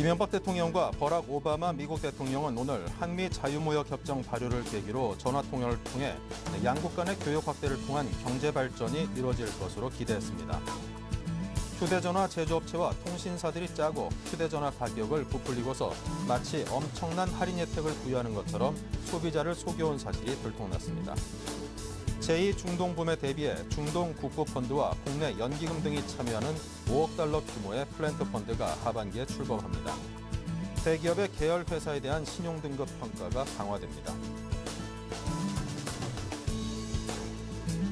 이명박 대통령과 버락 오바마 미국 대통령은 오늘 한미 자유무역 협정 발효를 계기로 전화통화를 통해 양국 간의 교역 확대를 통한 경제 발전이 이루어질 것으로 기대했습니다. 휴대전화 제조업체와 통신사들이 짜고 휴대전화 가격을 부풀리고서 마치 엄청난 할인 혜택을 부여하는 것처럼 소비자를 속여온 사실이 들통났습니다. 제2중동붐에 대비해 중동국부펀드와 국내 연기금 등이 참여하는 5억 달러 규모의 플랜트 펀드가 하반기에 출범합니다. 대기업의 계열 회사에 대한 신용등급 평가가 강화됩니다.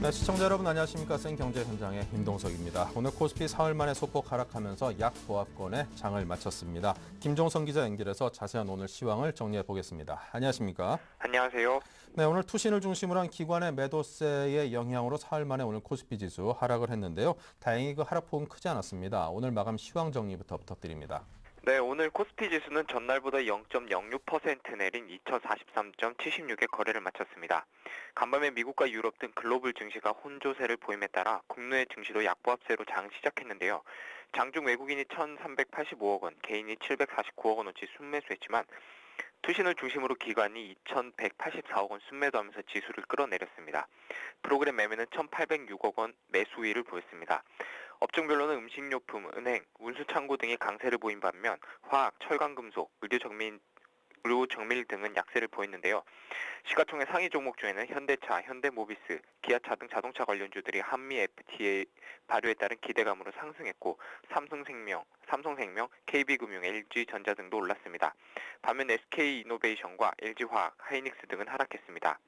네, 시청자 여러분 안녕하십니까. 생경제 현장의 임동석입니다. 오늘 코스피 사흘 만에 소폭 하락하면서 약보합권의 장을 마쳤습니다. 김종성 기자 연결해서 자세한 오늘 시황을 정리해 보겠습니다. 안녕하십니까. 안녕하세요. 네, 오늘 투신을 중심으로 한 기관의 매도세의 영향으로 사흘 만에 오늘 코스피 지수 하락을 했는데요. 다행히 그 하락폭은 크지 않았습니다. 오늘 마감 시황 정리부터 부탁드립니다. 네, 오늘 코스피 지수는 전날보다 0.06% 내린 2043.76의 거래를 마쳤습니다. 간밤에 미국과 유럽 등 글로벌 증시가 혼조세를 보임에 따라 국내 증시도 약보합세로 장 시작했는데요. 장중 외국인이 1,385억 원, 개인이 749억 원어치 순매수했지만 투신을 중심으로 기관이 2,184억 원 순매도하면서 지수를 끌어내렸습니다. 프로그램 매매는 1,806억 원 매수 우위를 보였습니다. 업종별로는 음식료품, 은행, 운수창고 등이 강세를 보인 반면 화학, 철강금속, 의료정밀 등은 약세를 보였는데요. 시가총액 상위 종목 중에는 현대차, 현대모비스, 기아차 등 자동차 관련주들이 한미 FTA 발효에 따른 기대감으로 상승했고 삼성생명, KB금융, LG전자 등도 올랐습니다. 반면 SK이노베이션과 LG화학, 하이닉스 등은 하락했습니다.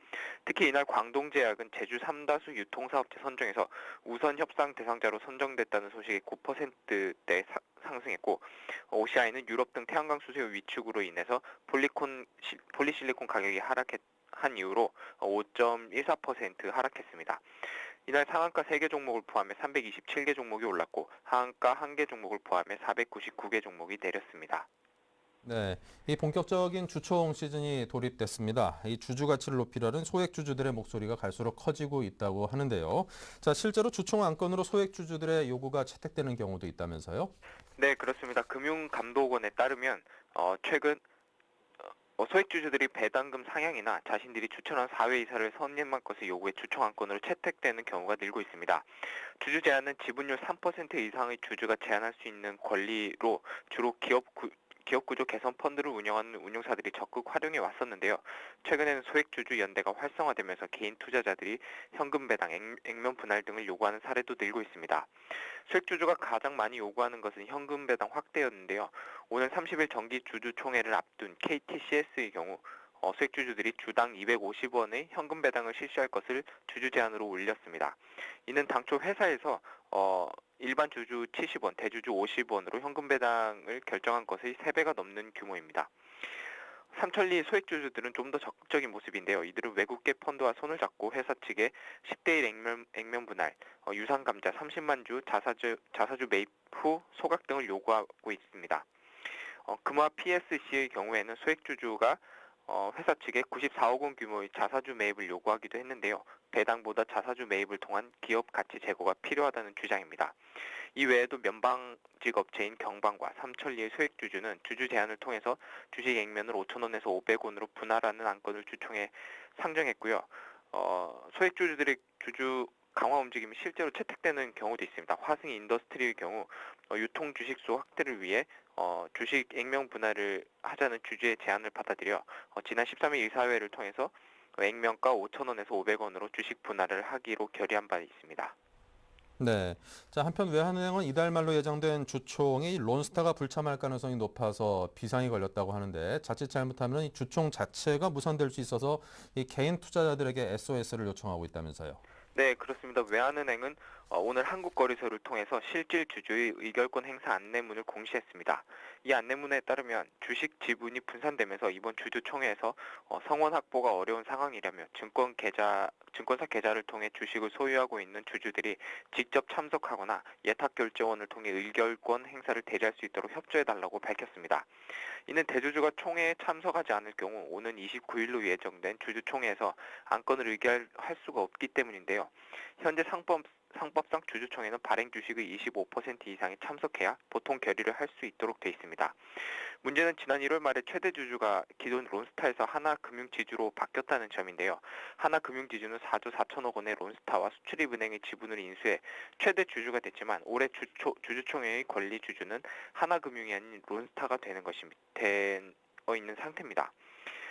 특히 이날 광동제약은 제주 삼다수 유통사업체 선정에서 우선 협상 대상자로 선정됐다는 소식이 9%대 상승했고 OCI는 유럽 등 태양광 수요 위축으로 인해서 폴리실리콘 가격이 하락한 이후로 5.14% 하락했습니다. 이날 상한가 3개 종목을 포함해 327개 종목이 올랐고 하한가 1개 종목을 포함해 499개 종목이 내렸습니다. 네, 이 본격적인 주총 시즌이 돌입됐습니다. 이 주주 가치를 높이려는 소액 주주들의 목소리가 갈수록 커지고 있다고 하는데요. 자, 실제로 주총 안건으로 소액 주주들의 요구가 채택되는 경우도 있다면서요? 네, 그렇습니다. 금융감독원에 따르면 최근 소액 주주들이 배당금 상향이나 자신들이 추천한 사회 이사를 선임할 것을 요구해 주총 안건으로 채택되는 경우가 늘고 있습니다. 주주 제한은 지분율 3% 이상의 주주가 제한할 수 있는 권리로 주로 기업구조 개선 펀드를 운영하는 운용사들이 적극 활용해 왔었는데요. 최근에는 소액주주 연대가 활성화되면서 개인 투자자들이 현금 배당, 액면 분할 등을 요구하는 사례도 늘고 있습니다. 소액주주가 가장 많이 요구하는 것은 현금 배당 확대였는데요. 오늘 30일 정기주주총회를 앞둔 KTCS의 경우 소액주주들이 주당 250원의 현금 배당을 실시할 것을 주주 제한으로 올렸습니다. 이는 당초 회사에서 일반 주주 70원, 대주주 50원으로 현금 배당을 결정한 것의 3배가 넘는 규모입니다. 삼천리 소액주주들은 좀 더 적극적인 모습인데요. 이들은 외국계 펀드와 손을 잡고 회사 측에 10대1 액면 분할, 유상감자 30만 주 자사주 매입 후 소각 등을 요구하고 있습니다. 금화 PSC의 경우에는 소액주주가 회사 측에 94억 원 규모의 자사주 매입을 요구하기도 했는데요. 배당보다 자사주 매입을 통한 기업 가치 제고가 필요하다는 주장입니다. 이 외에도 면방직 업체인 경방과 삼천리의 소액주주는 주주 제한을 통해서 주식 액면을 5,000원에서 500원으로 분할하는 안건을 주총에 상정했고요. 소액주주들의 주주 강화 움직임이 실제로 채택되는 경우도 있습니다. 화승 인더스트리의 경우 유통 주식수 확대를 위해 주식 액면 분할을 하자는 주주의 제안을 받아들여 지난 13일 이사회를 통해서 액면가 5,000원에서 500원으로 주식 분할을 하기로 결의한 바 있습니다. 네. 자, 한편 외환은행은 이달 말로 예정된 주총이 론스타가 불참할 가능성이 높아서 비상이 걸렸다고 하는데 자칫 잘못하면 이 주총 자체가 무산될 수 있어서 이 개인 투자자들에게 SOS를 요청하고 있다면서요. 네, 그렇습니다. 외환은행은 오늘 한국거래소를 통해서 실질 주주의 의결권 행사 안내문을 공시했습니다. 이 안내문에 따르면 주식 지분이 분산되면서 이번 주주총회에서 성원 확보가 어려운 상황이라며 증권사 계좌를 통해 주식을 소유하고 있는 주주들이 직접 참석하거나 예탁결제원을 통해 의결권 행사를 대리할 수 있도록 협조해달라고 밝혔습니다. 이는 대주주가 총회에 참석하지 않을 경우 오는 29일로 예정된 주주총회에서 안건을 의결할 수가 없기 때문인데요. 현재 상법상 주주총회는 발행 주식의 25% 이상이 참석해야 보통 결의를 할 수 있도록 돼 있습니다. 문제는 지난 1월 말에 최대 주주가 기존 론스타에서 하나금융지주로 바뀌었다는 점인데요. 하나금융지주는 4조 4천억 원의 론스타와 수출입은행의 지분을 인수해 최대 주주가 됐지만 올해 주주총회의 권리 주주는 하나금융이 아닌 론스타가 되는 것이 되어 있는 상태입니다.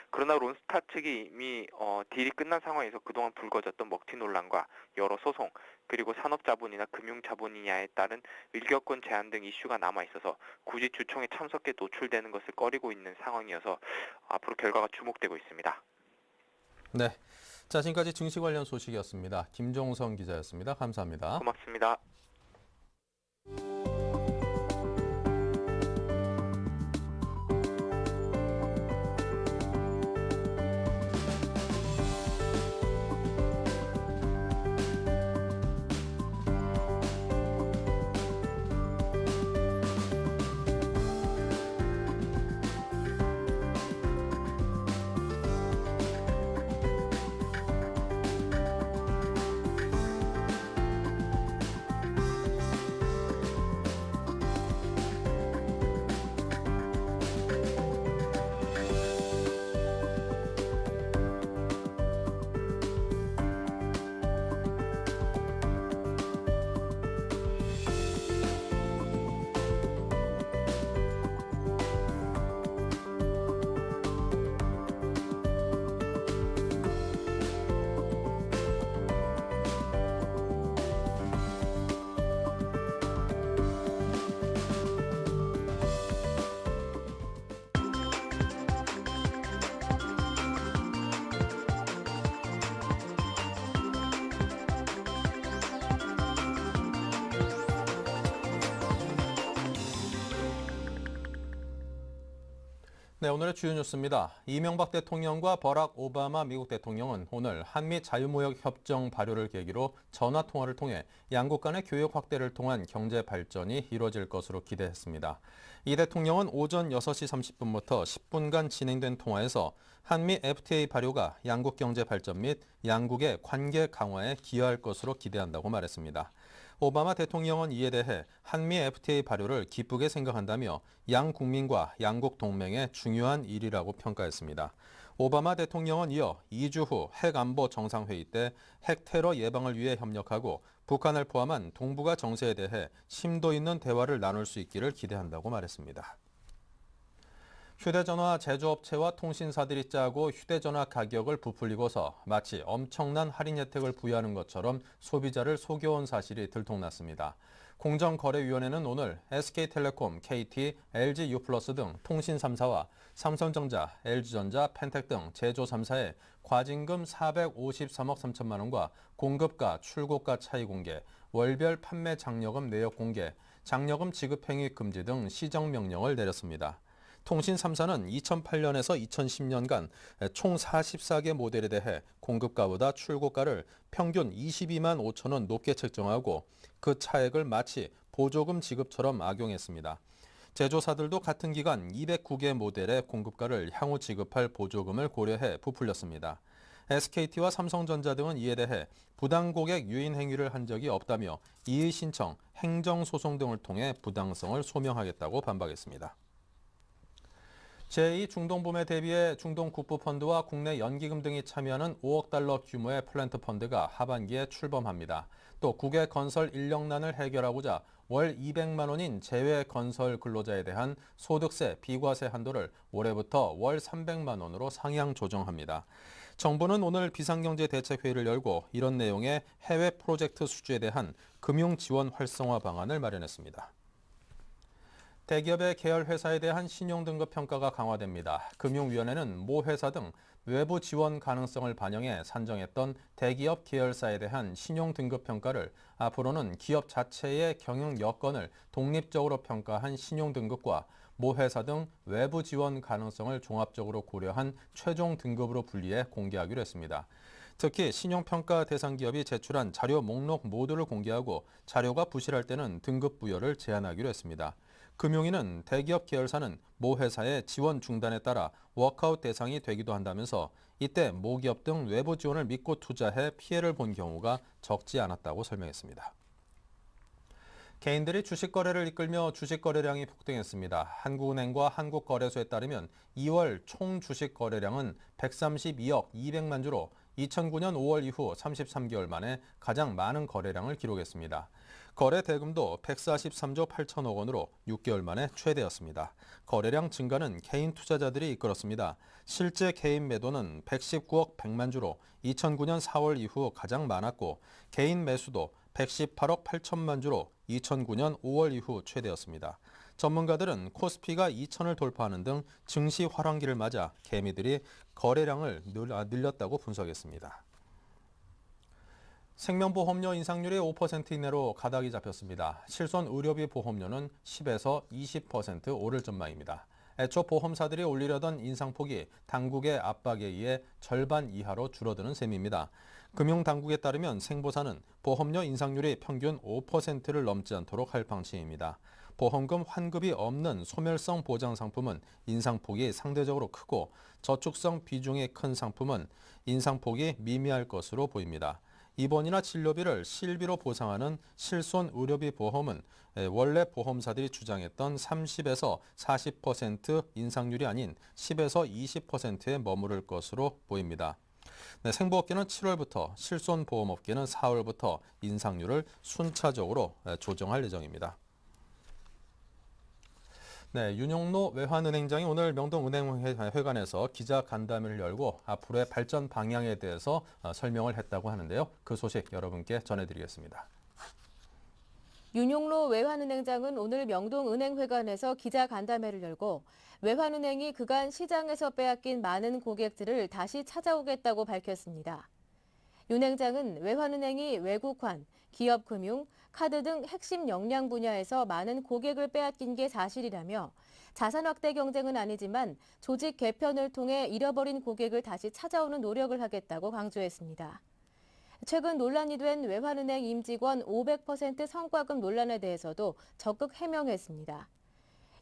그러나 론스타 측이 이미 딜이 끝난 상황에서 그동안 불거졌던 먹튀 논란과 여러 소송, 그리고 산업자본이나 금융자본이냐에 따른 일격권 제한 등 이슈가 남아있어서 굳이 주총에 참석해 노출되는 것을 꺼리고 있는 상황이어서 앞으로 결과가 주목되고 있습니다. 네, 자, 지금까지 증시 관련 소식이었습니다. 김종성 기자였습니다. 감사합니다. 고맙습니다. 네, 오늘의 주요 뉴스입니다. 이명박 대통령과 버락 오바마 미국 대통령은 오늘 한미 자유무역 협정 발효를 계기로 전화 통화를 통해 양국 간의 교역 확대를 통한 경제 발전이 이뤄질 것으로 기대했습니다. 이 대통령은 오전 6시 30분부터 10분간 진행된 통화에서 한미 FTA 발효가 양국 경제 발전 및 양국의 관계 강화에 기여할 것으로 기대한다고 말했습니다. 오바마 대통령은 이에 대해 한미 FTA 발효를 기쁘게 생각한다며 양 국민과 양국 동맹의 중요한 일이라고 평가했습니다. 오바마 대통령은 이어 2주 후 핵안보 정상회의 때 핵 테러 예방을 위해 협력하고 북한을 포함한 동북아 정세에 대해 심도 있는 대화를 나눌 수 있기를 기대한다고 말했습니다. 휴대전화 제조업체와 통신사들이 짜고 휴대전화 가격을 부풀리고서 마치 엄청난 할인 혜택을 부여하는 것처럼 소비자를 속여온 사실이 들통났습니다. 공정거래위원회는 오늘 SK텔레콤, KT, LG U+플러스 등 통신 3사와 삼성전자, LG전자, 펜텍 등 제조 3사의 과징금 453억 3천만 원과 공급가, 출고가 차이 공개, 월별 판매 장려금 내역 공개, 장려금 지급 행위 금지 등 시정명령을 내렸습니다. 통신 3사는 2008년에서 2010년간 총 44개 모델에 대해 공급가보다 출고가를 평균 22만 5천 원 높게 책정하고 그 차액을 마치 보조금 지급처럼 악용했습니다. 제조사들도 같은 기간 209개 모델의 공급가를 향후 지급할 보조금을 고려해 부풀렸습니다. SKT와 삼성전자 등은 이에 대해 부당 고객 유인 행위를 한 적이 없다며 이의 신청, 행정소송 등을 통해 부당성을 소명하겠다고 반박했습니다. 제2중동붐에 대비해 중동 국부펀드와 국내 연기금 등이 참여하는 5억 달러 규모의 플랜트 펀드가 하반기에 출범합니다. 또 국외 건설 인력난을 해결하고자 월 200만 원인 제외 건설 근로자에 대한 소득세, 비과세 한도를 올해부터 월 300만 원으로 상향 조정합니다. 정부는 오늘 비상경제대책회의를 열고 이런 내용의 해외 프로젝트 수주에 대한 금융 지원 활성화 방안을 마련했습니다. 대기업의 계열 회사에 대한 신용등급 평가가 강화됩니다. 금융위원회는 모 회사 등 외부 지원 가능성을 반영해 산정했던 대기업 계열사에 대한 신용등급 평가를 앞으로는 기업 자체의 경영 여건을 독립적으로 평가한 신용등급과 모 회사 등 외부 지원 가능성을 종합적으로 고려한 최종 등급으로 분리해 공개하기로 했습니다. 특히 신용평가 대상 기업이 제출한 자료 목록 모두를 공개하고 자료가 부실할 때는 등급 부여를 제한하기로 했습니다. 금융위는 대기업 계열사는 모 회사의 지원 중단에 따라 워크아웃 대상이 되기도 한다면서 이때 모기업 등 외부 지원을 믿고 투자해 피해를 본 경우가 적지 않았다고 설명했습니다. 개인들이 주식 거래를 이끌며 주식 거래량이 폭등했습니다. 한국은행과 한국거래소에 따르면 2월 총 주식 거래량은 132억 200만 주로 2009년 5월 이후 33개월 만에 가장 많은 거래량을 기록했습니다. 거래 대금도 143조 8천억 원으로 6개월 만에 최대였습니다. 거래량 증가는 개인 투자자들이 이끌었습니다. 실제 개인 매도는 119억 100만 주로 2009년 4월 이후 가장 많았고 개인 매수도 118억 8천만 주로 2009년 5월 이후 최대였습니다. 전문가들은 코스피가 2천을 돌파하는 등 증시 활황기를 맞아 개미들이 거래량을 늘렸다고 분석했습니다. 생명보험료 인상률이 5% 이내로 가닥이 잡혔습니다. 실손 의료비 보험료는 10에서 20% 오를 전망입니다. 애초 보험사들이 올리려던 인상폭이 당국의 압박에 의해 절반 이하로 줄어드는 셈입니다. 금융당국에 따르면 생보사는 보험료 인상률이 평균 5%를 넘지 않도록 할 방침입니다. 보험금 환급이 없는 소멸성 보장 상품은 인상폭이 상대적으로 크고 저축성 비중이 큰 상품은 인상폭이 미미할 것으로 보입니다. 입원이나 진료비를 실비로 보상하는 실손 의료비 보험은 원래 보험사들이 주장했던 30에서 40% 인상률이 아닌 10에서 20%에 머무를 것으로 보입니다. 생보업계는 7월부터, 실손보험업계는 4월부터 인상률을 순차적으로 조정할 예정입니다. 윤용로 외환은행장이 오늘 명동은행회관에서 기자간담회를 열고 앞으로의 발전 방향에 대해서 설명을 했다고 하는데요. 그 소식 여러분께 전해드리겠습니다. 윤용로 외환은행장은 오늘 명동은행회관에서 기자간담회를 열고 외환은행이 그간 시장에서 빼앗긴 많은 고객들을 다시 찾아오겠다고 밝혔습니다. 윤 행장은 외환은행이 외국환, 기업금융, 카드 등 핵심 역량 분야에서 많은 고객을 빼앗긴 게 사실이라며 자산 확대 경쟁은 아니지만 조직 개편을 통해 잃어버린 고객을 다시 찾아오는 노력을 하겠다고 강조했습니다. 최근 논란이 된 외환은행 임직원 500% 성과급 논란에 대해서도 적극 해명했습니다.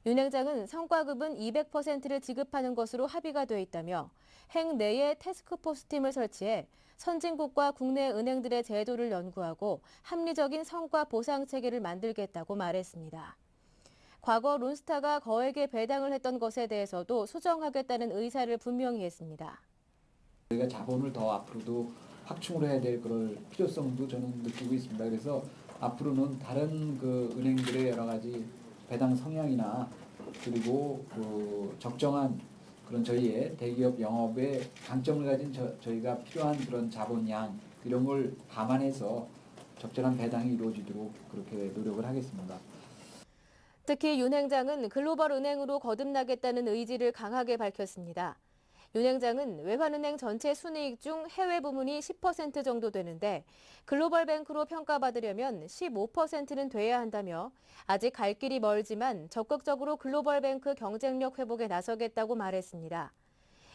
윤 행장은 성과급은 200%를 지급하는 것으로 합의가 돼 있다며 행 내에 태스크포스 팀을 설치해 선진국과 국내 은행들의 제도를 연구하고 합리적인 성과 보상 체계를 만들겠다고 말했습니다. 과거 론스타가 거액의 배당을 했던 것에 대해서도 수정하겠다는 의사를 분명히 했습니다. 저희가 자본을 더 앞으로도 확충을 해야 될 그럴 필요성도 저는 느끼고 있습니다. 그래서 앞으로는 다른 그 은행들의 여러 가지 배당 성향이나 그리고 그 적정한 그런 저희의 대기업 영업의 강점을 가진 저희가 필요한 그런 자본량 이런 걸 감안해서 적절한 배당이 이루어지도록 그렇게 노력을 하겠습니다. 특히 윤 행장은 글로벌 은행으로 거듭나겠다는 의지를 강하게 밝혔습니다. 윤 행장은 외환은행 전체 순이익 중 해외 부문이 10% 정도 되는데 글로벌 뱅크로 평가받으려면 15%는 돼야 한다며 아직 갈 길이 멀지만 적극적으로 글로벌 뱅크 경쟁력 회복에 나서겠다고 말했습니다.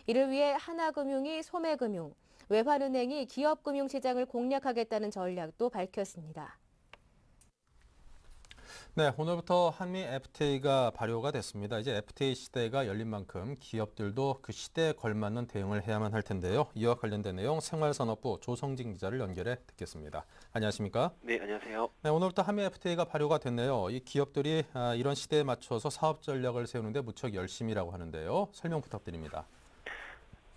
이를 위해 하나금융이 소매금융, 외환은행이 기업금융 시장을 공략하겠다는 전략도 밝혔습니다. 오늘부터 한미 FTA가 발효가 됐습니다. 이제 FTA 시대가 열린 만큼 기업들도 그 시대에 걸맞는 대응을 해야만 할 텐데요. 이와 관련된 내용 생활산업부 조성진 기자를 연결해 듣겠습니다. 안녕하십니까? 네, 안녕하세요. 오늘부터 한미 FTA가 발효가 됐네요. 이 기업들이 이런 시대에 맞춰서 사업 전략을 세우는데 무척 열심이라고 하는데요. 설명 부탁드립니다.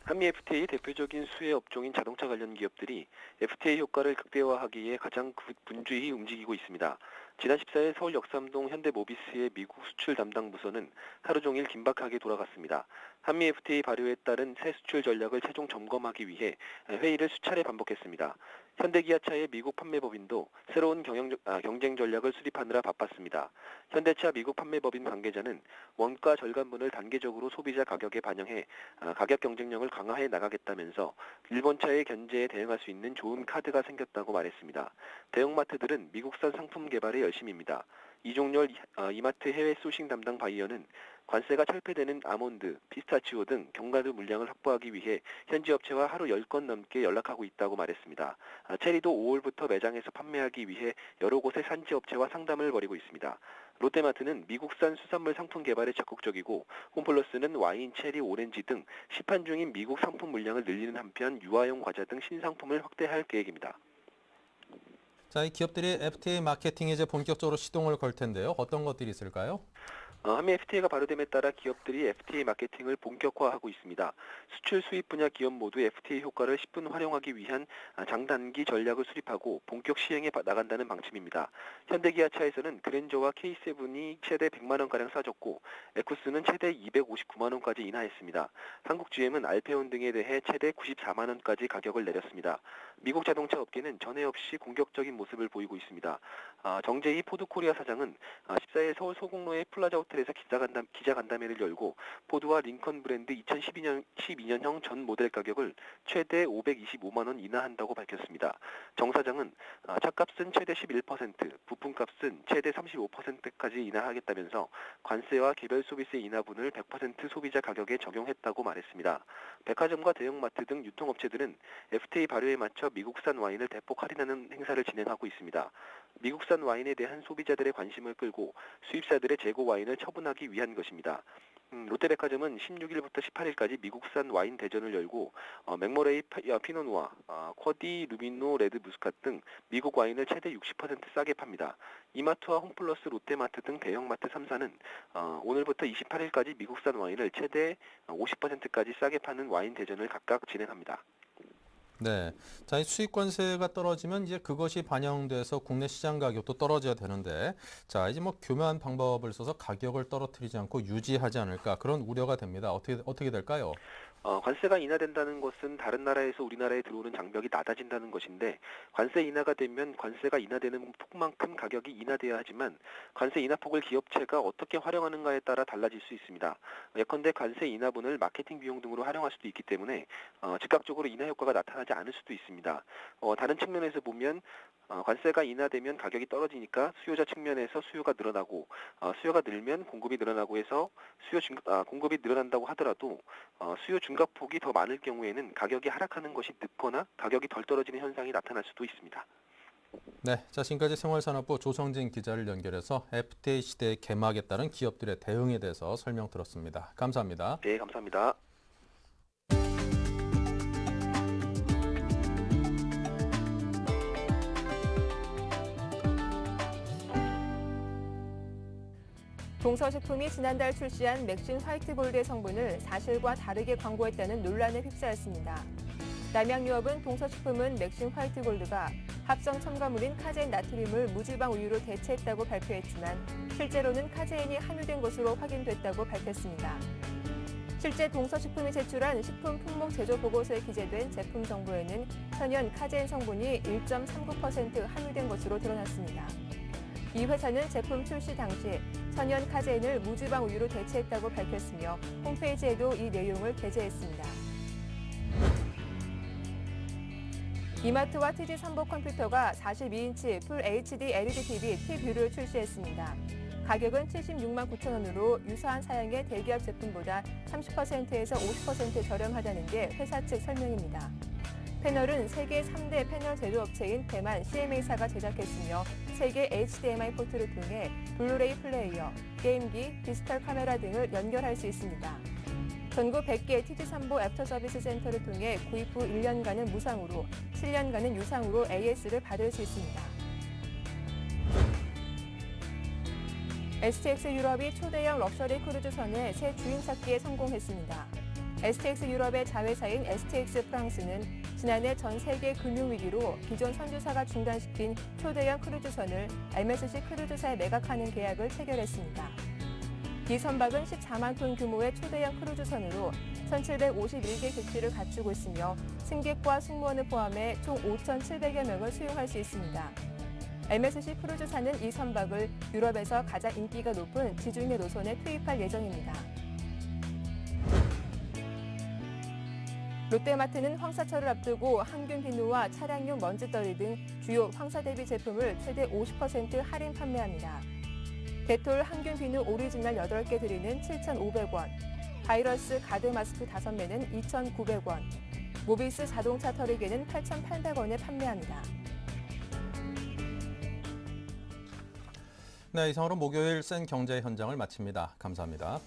한미 FTA 대표적인 수혜 업종인 자동차 관련 기업들이 FTA 효과를 극대화하기 위해 가장 분주히 움직이고 있습니다. 지난 14일 서울 역삼동 현대모비스의 미국 수출 담당 부서는 하루 종일 긴박하게 돌아갔습니다. 한미 FTA 발효에 따른 새 수출 전략을 최종 점검하기 위해 회의를 수차례 반복했습니다. 현대기아차의 미국 판매법인도 새로운 경쟁 전략을 수립하느라 바빴습니다. 현대차 미국 판매법인 관계자는 원가 절감분을 단계적으로 소비자 가격에 반영해 가격 경쟁력을 강화해 나가겠다면서 일본차의 견제에 대응할 수 있는 좋은 카드가 생겼다고 말했습니다. 대형마트들은 미국산 상품 개발에 열심입니다. 이종렬 이마트 해외 소싱 담당 바이어는 관세가 철폐되는 아몬드, 피스타치오 등 견과류 물량을 확보하기 위해 현지 업체와 하루 10건 넘게 연락하고 있다고 말했습니다. 체리도 5월부터 매장에서 판매하기 위해 여러 곳의 산지 업체와 상담을 벌이고 있습니다. 롯데마트는 미국산 수산물 상품 개발에 적극적이고 홈플러스는 와인, 체리, 오렌지 등 시판 중인 미국 상품 물량을 늘리는 한편 유아용 과자 등 신상품을 확대할 계획입니다. 자, 이 기업들이 FTA 마케팅에 이제 본격적으로 시동을 걸 텐데요. 어떤 것들이 있을까요? 한미 FTA가 발효됨에 따라 기업들이 FTA 마케팅을 본격화하고 있습니다. 수출 수입 분야 기업 모두 FTA 효과를 10분 활용하기 위한 장단기 전략을 수립하고 본격 시행에 나간다는 방침입니다. 현대기아차에서는 그랜저와 K7이 최대 100만 원가량 싸졌고 에쿠스는 최대 259만 원까지 인하했습니다. 한국 GM은 알페온 등에 대해 최대 94만 원까지 가격을 내렸습니다. 미국 자동차 업계는 전에 없이 공격적인 모습을 보이고 있습니다. 정재희 포드코리아 사장은 14일 서울 소공로의 플라자 호텔에서 기자간담회를 열고 포드와 링컨 브랜드 2012년형 전 모델 가격을 최대 525만 원 인하한다고 밝혔습니다. 정 사장은 차값은 최대 11%, 부품값은 최대 35%까지 인하하겠다면서 관세와 개별 서비스 인하분을 100% 소비자 가격에 적용했다고 말했습니다. 백화점과 대형마트 등 유통업체들은 FTA 발효에 맞춰 미국산 와인을 대폭 할인하는 행사를 진행하고 있습니다. 미국산 와인에 대한 소비자들의 관심을 끌고 수입사들의 재고 와인을 처분하기 위한 것입니다. 롯데백화점은 16일부터 18일까지 미국산 와인 대전을 열고 맥모레이 피노누아, 쿼디 루비노 레드 무스캇 등 미국 와인을 최대 60% 싸게 팝니다. 이마트와 홈플러스 롯데마트 등 대형마트 3사는 오늘부터 28일까지 미국산 와인을 최대 50%까지 싸게 파는 와인 대전을 각각 진행합니다. 네. 자, 이 수입 관세가 떨어지면 이제 그것이 반영돼서 국내 시장 가격도 떨어져야 되는데, 자, 이제 뭐 교묘한 방법을 써서 가격을 떨어뜨리지 않고 유지하지 않을까 그런 우려가 됩니다. 어떻게 될까요? 관세가 인하된다는 것은 다른 나라에서 우리나라에 들어오는 장벽이 낮아진다는 것인데 관세 인하가 되면 관세가 인하되는 폭만큼 가격이 인하돼야 하지만 관세 인하폭을 기업체가 어떻게 활용하는가에 따라 달라질 수 있습니다. 예컨대 관세 인하분을 마케팅 비용 등으로 활용할 수도 있기 때문에 즉각적으로 인하 효과가 나타나지 않을 수도 있습니다. 다른 측면에서 보면 관세가 인하되면 가격이 떨어지니까 수요자 측면에서 수요가 늘어나고 수요가 늘면 공급이 늘어나고 해서 공급이 늘어난다고 하더라도 수요 증가폭이 더 많을 경우에는 가격이 하락하는 것이 늦거나 가격이 덜 떨어지는 현상이 나타날 수도 있습니다. 네, 자, 지금까지 생활산업부 조성진 기자를 연결해서 FTA 시대의 개막에 따른 기업들의 대응에 대해서 설명 들었습니다. 감사합니다. 네, 감사합니다. 동서식품이 지난달 출시한 맥신 화이트골드의 성분을 사실과 다르게 광고했다는 논란에 휩싸였습니다. 남양유업은 동서식품은 맥신 화이트골드가 합성 첨가물인 카제인 나트륨을 무지방 우유로 대체했다고 발표했지만 실제로는 카제인이 함유된 것으로 확인됐다고 밝혔습니다. 실제 동서식품이 제출한 식품 품목 제조 보고서에 기재된 제품 정보에는 천연 카제인 성분이 1.39% 함유된 것으로 드러났습니다. 이 회사는 제품 출시 당시 천연 카제인을 무지방 우유로 대체했다고 밝혔으며 홈페이지에도 이 내용을 게재했습니다. 이마트와 TG 삼복컴퓨터가 42인치 풀 HD LED TV T뷰를 출시했습니다. 가격은 76만 9천 원으로 유사한 사양의 대기업 제품보다 30%에서 50% 저렴하다는 게 회사 측 설명입니다. 패널은 세계 3대 패널 제조업체인 대만 CMA사가 제작했으며 세계 HDMI 포트를 통해 블루레이 플레이어, 게임기, 디지털 카메라 등을 연결할 수 있습니다. 전국 100개 TG3보 애프터 서비스 센터를 통해 구입 후 1년간은 무상으로, 7년간은 유상으로 AS를 받을 수 있습니다. STX 유럽이 초대형 럭셔리 크루즈선의 새 주인 찾기에 성공했습니다. STX 유럽의 자회사인 STX 프랑스는 지난해 전 세계 금융위기로 기존 선주사가 중단시킨 초대형 크루즈선을 MSC 크루즈사에 매각하는 계약을 체결했습니다. 이 선박은 14만 톤 규모의 초대형 크루즈선으로 1,751개 객실을 갖추고 있으며 승객과 승무원을 포함해 총 5,700여 명을 수용할 수 있습니다. MSC 크루즈사는 이 선박을 유럽에서 가장 인기가 높은 지중해 노선에 투입할 예정입니다. 롯데마트는 황사철을 앞두고 항균 비누와 차량용 먼지떨이 등 주요 황사 대비 제품을 최대 50% 할인 판매합니다. 데톨 항균 비누 오리지널 8개 드리는 7,500원, 바이러스 가드 마스크 5매는 2,900원, 모비스 자동차 털이개는 8,800원에 판매합니다. 네, 이상으로 목요일 센 경제 현장을 마칩니다. 감사합니다.